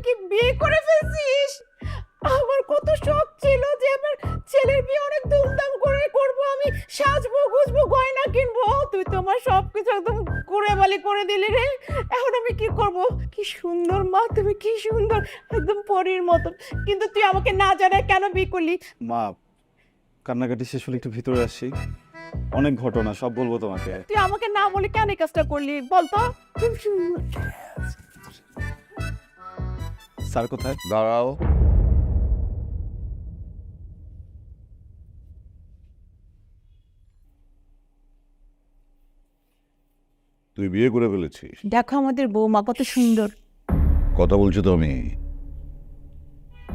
কি বিয়ে করে ফেলছিস? আমার কত শখ ছিল যে আমার ছেলের বিয়ে অনেক ধুমধাম করে করব, আমি সাজবো গুজবো গয়না কিনবো। তুই তো আমার সবকিছু একদম কুড়েবালি করে দিলি রে। এখন আমি কি করব? কি সুন্দর মা, তুমি কি সুন্দর, একদম পরীর মতন। কিন্তু তুই আমাকে না জানায় কেন বিয়ে করলি? মা, কান্নাকাটি শেষ হলে একটু ভিতরে আসি, অনেক ঘটনা সব বলবো তোমাকে। তুই আমাকে না বলে কেন এই কাজটা করলি বলতো? স্যার কোথায়? দাঁড়াও। তুই বিয়ে করে ফেলেছিস? দেখো আমাদের বৌমা কত সুন্দর। কথা বলছো তো আমি।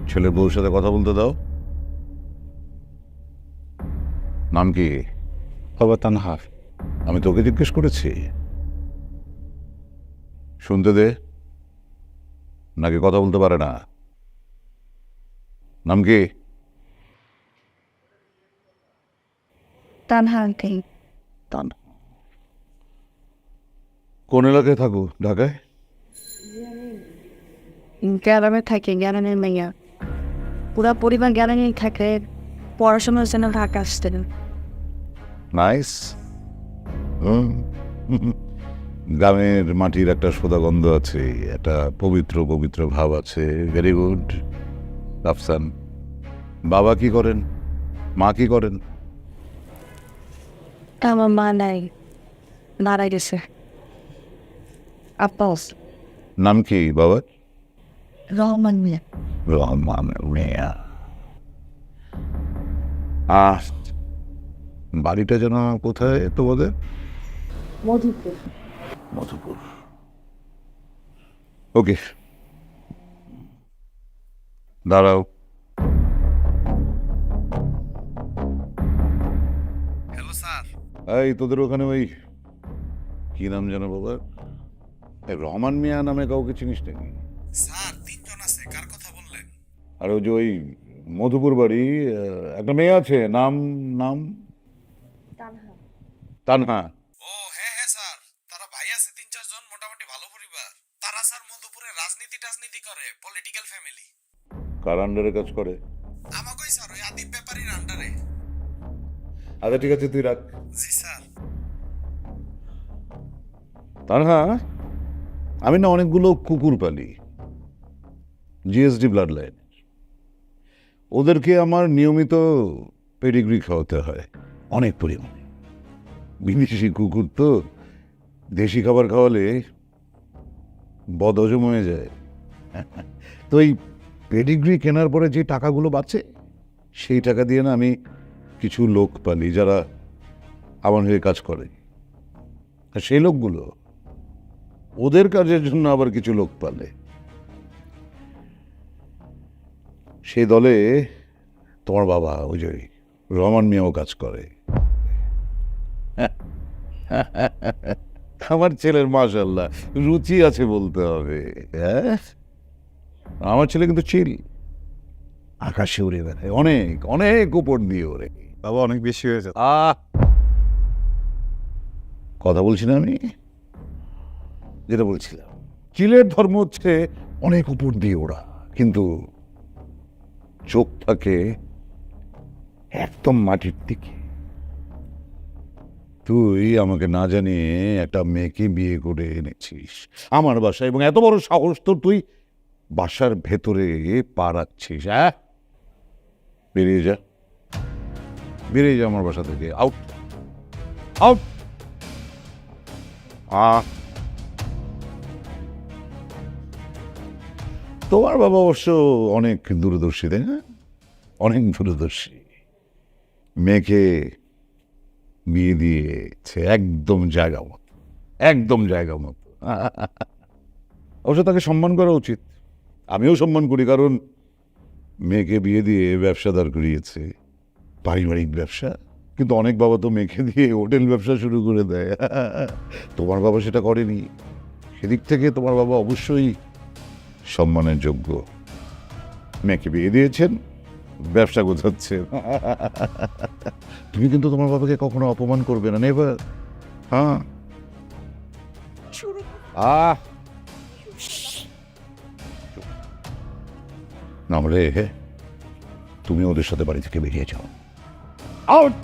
ছেলের বউর সাথে কথা বলতে দাও। নাম কি? বাবা তানহার। আমি তোকে জিজ্ঞেস করেছি? শুনতে দে, নাকি কথা বলতে পারে না? নাম কি? তানহা আঙ্কেল। তানহা। কোন এলাকায় থাকো ঢাকায়? গ্রামে থাকে, গ্রামের মেয়া। পুরা পরিবার গ্রামেই থাকে, পড়াশোনার জন্য ঢাকা আসতেন। নাইস। গ্রামের মাটির একটা সোদা গন্ধ আছে, একটা পবিত্র পবিত্র ভাব আছে। Very good Rafsan. বাবা কি করেন? মা কি করেন? আমার মা নাই, মারা গেছে। আব্বাস নাম কি বাবা? রহমান মিয়া। রহমান মিয়া। বাড়িটা যেন কোথায় তোমাদের? মধুপুর। মধুপুর। ওকে, দাঁড়াও। Hello sir. এই তোদের ওখানে ওই কি নাম যেন বাবা, এই রহমান মিয়া নামে কাউকে চিনিস নাকি? স্যার তিনজন আছে, কার কথা বললেন? আর ওই যে ওই মধুপুর বাড়ি, একটা মেয়ে আছে, নাম নাম তানহা। ও হ্যাঁ হ্যাঁ স্যার, তারা ভাই আছে তিন চারজন, মোটামুটি ভালো পরিবার। তারা স্যার মধুপুরে রাজনীতি করে, পলিটিক্যাল ফ্যামিলি। কার আন্ডারে কাজ করে? আমাকেই স্যার, ওই আদিব ব্যাপারীর আন্ডারে। আচ্ছা ঠিক আছে, তুই রাখ। জি স্যার। তানহা, আমি না অনেকগুলো কুকুর পালি, জিএসডি ব্লাড লাইন। ওদেরকে আমার নিয়মিত পেডিগ্রি খাওয়াতে হয় অনেক পরিমাণে। বিদেশি কুকুর তো দেশি খাবার খাওয়ালে বদহজম হয়ে যায়। তো এই পেডিগ্রি কেনার পরে যে টাকাগুলো বাঁচে, সেই টাকা দিয়ে না আমি কিছু লোক পালি যারা আমার হয়ে কাজ করে। আর সেই লোকগুলো ওদের কাজের জন্য আবার কিছু লোক পালে। সেই দলে তোমার বাবা ওই যে রহমান মিয়াও কাজ করে। আমার ছেলের মাশাআল্লাহ রুচি আছে বলতে হবে। হ্যাঁ, আমার ছেলে কিন্তু চিল, আকাশে উড়ে বেড়ায়, অনেক অনেক উপর দিয়ে ওরে। বাবা অনেক বেশি হয়ে যাচ্ছে। কথা বলছি না আমি, যেটা বলছিলাম, চিলের ধর্ম হচ্ছে অনেক উপর দিয়ে ওরা, কিন্তু চোখ থাকে একদম মাটির দিকে। তুই আমাকে না জানিয়ে একটা মেয়েকে বিয়ে করে এনেছিস আমার বাসায়, এবং এত বড় সাহস তো তুই বাসার ভেতরে পা রাখছিস। হ্যাঁ, বেরিয়ে যা, বেরিয়ে যা আমার বাসা থেকে। Out, out. তোমার বাবা অবশ্য অনেক দূরদর্শী, তাই না? অনেক দূরদর্শী। মেয়েকে বিয়ে দিয়েছে একদম জায়গা মতো, একদম জায়গা মতো। অবশ্য তাকে সম্মান করা উচিত, আমিও সম্মান করি, কারণ মেয়েকে বিয়ে দিয়ে ব্যবসা দাঁড় করিয়েছে, পারিবারিক ব্যবসা। কিন্তু অনেক বাবা তো মেয়েকে দিয়ে হোটেল ব্যবসা শুরু করে দেয়। তোমার বাবা সেটা করেনি। সেদিক থেকে তোমার বাবা অবশ্যই সম্মানের যোগ্য। মেয়েকে বিয়ে দিয়েছেন, ব্যবসা গোছাচ্ছেন। তুমি কিন্তু তোমার বাবাকে কখনো অপমান করবে না, নেভার। হ্যাঁ। শুরু আহ নাহলে তুমি ওদের সাথে বাড়ি থেকে বেরিয়ে যাও আউট